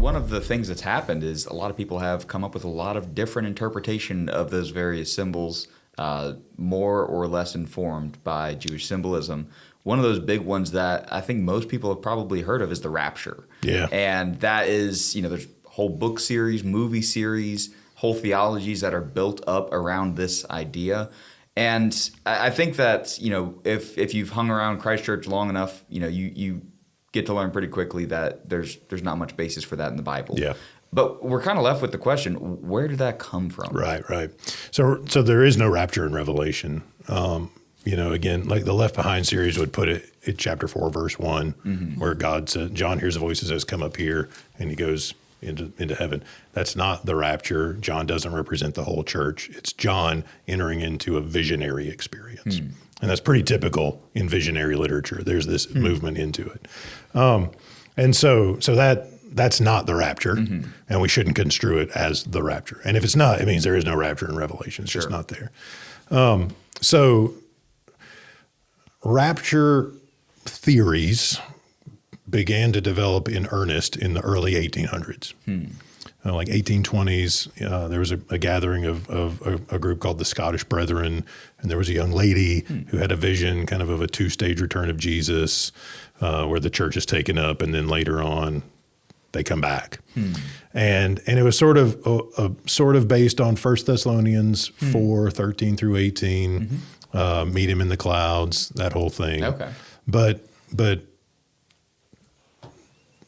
one of the things that's happened is a lot of people have come up with a lot of different interpretation of those various symbols, more or less informed by Jewish symbolism. One of those big ones that I think most people have probably heard of is the Rapture. Yeah. And that is, there's whole book series, movie series, whole theologies that are built up around this idea. And I think that, if you've hung around Christchurch long enough, you get to learn pretty quickly that there's not much basis for that in the Bible. Yeah. But we're kind of left with the question, where did that come from? Right. So there is no rapture in Revelation. Again, like the Left Behind series would put it in chapter 4, verse 1, where God said, John hears a voice that says, come up here, and he goes into heaven. That's not the rapture. John doesn't represent the whole church. It's John entering into a visionary experience. And that's pretty typical in visionary literature. There's this movement into it. And so that's not the rapture, and we shouldn't construe it as the rapture. And if it's not, it means there is no rapture in Revelation. It's just not there. So rapture theories began to develop in earnest in the early 1800s. Like 1820s, there was a gathering of a group called the Scottish Brethren, and there was a young lady who had a vision kind of a two-stage return of Jesus, where the church is taken up, and then later on they come back. And it was sort of based on 1 Thessalonians 4, 13 through 18, meet him in the clouds, that whole thing. Okay. But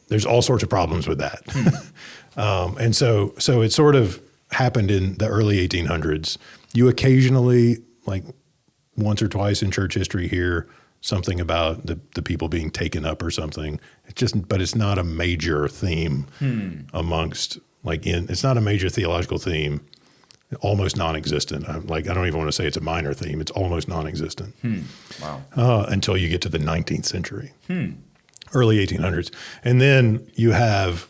there's all sorts of problems with that. And so it sort of happened in the early 1800s. You occasionally, like once or twice in church history, hear something about the people being taken up or something. But it's not a major theme amongst, it's not a major theological theme, almost non-existent. I don't even want to say it's a minor theme. It's almost non-existent. Wow. Until you get to the 19th century, early 1800s. And then you have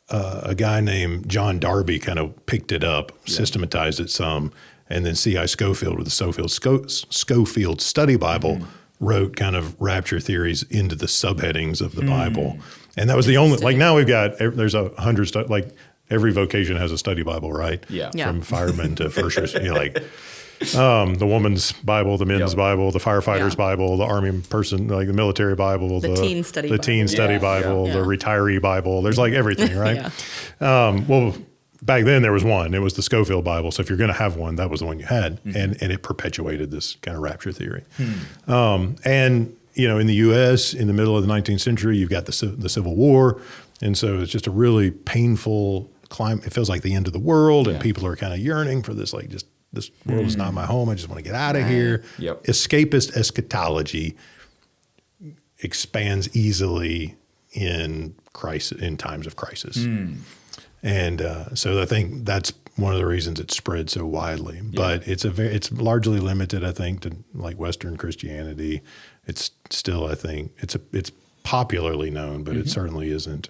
a guy named John Darby kind of picked it up, systematized it some, and then C.I. Scofield with the Scofield Study Bible wrote kind of rapture theories into the subheadings of the Bible. And that was the only, now we've got, there's 100, every vocation has a study Bible, right? Yeah. From firemen to firsters, the woman's Bible, the men's Bible, the firefighter's Bible, the army person, the military Bible, the teen study Bible, the retiree Bible. There's everything, right? Well, back then there was one. It was the Scofield Bible. So if you're going to have one, that was the one you had, and it perpetuated this kind of rapture theory. And in the U.S. in the middle of the 19th century, you've got the Civil War, and so it's just a really painful climate. It feels like the end of the world, and people are kind of yearning for this, this world is not my home. I just want to get out of here. Yep. Escapist eschatology expands easily in times of crisis. And so I think that's one of the reasons it spread so widely. But it's largely limited, I think, to Western Christianity. It's still, I think, it's popularly known, but it certainly isn't,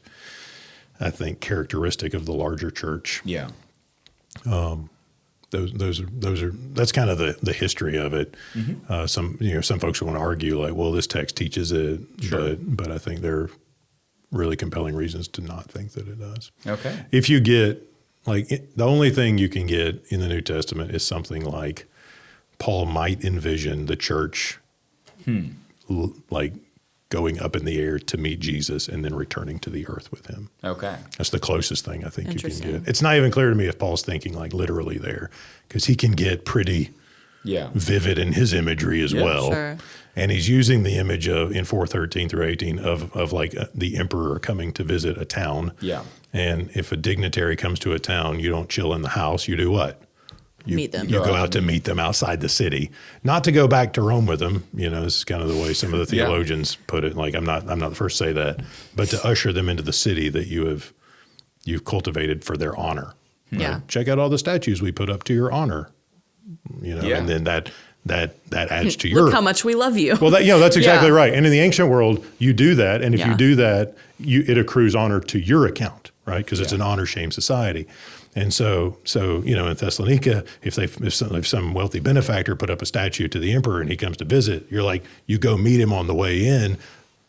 I think, characteristic of the larger church. Yeah. That's kind of the history of it. Some folks want to argue this text teaches it, but I think there are really compelling reasons to not think that it does. Okay. If you get the only thing you can get in the New Testament is something like Paul might envision the church going up in the air to meet Jesus and then returning to the earth with him. Okay. That's the closest thing I think you can get. It's not even clear to me if Paul's thinking literally there, because he can get pretty vivid in his imagery as well. Sure. And he's using the image of in 4:13 through 18 of the emperor coming to visit a town. Yeah. And if a dignitary comes to a town, you don't chill in the house. You do what? You meet them. You go out to meet them outside the city, not to go back to Rome with them. This is kind of the way some of the theologians put it. I'm not the first to say that, but to usher them into the city that you've cultivated for their honor. Yeah. Check out all the statues we put up to your honor. And then that adds to your. Look how much we love you. Well, that's exactly right. And in the ancient world, you do that, and if you do that, it accrues honor to your account, right? Because it's an honor shame society. And so in Thessalonica, if some wealthy benefactor put up a statue to the emperor and he comes to visit, you go meet him on the way in,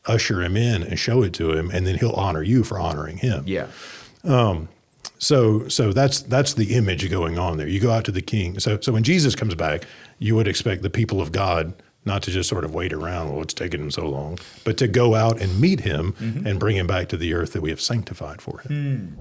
usher him in and show it to him, and then he'll honor you for honoring him. Yeah. So that's the image going on there. You go out to the king. So when Jesus comes back, you would expect the people of God not to just sort of wait around, well, it's taken him so long, but to go out and meet him and bring him back to the earth that we have sanctified for him.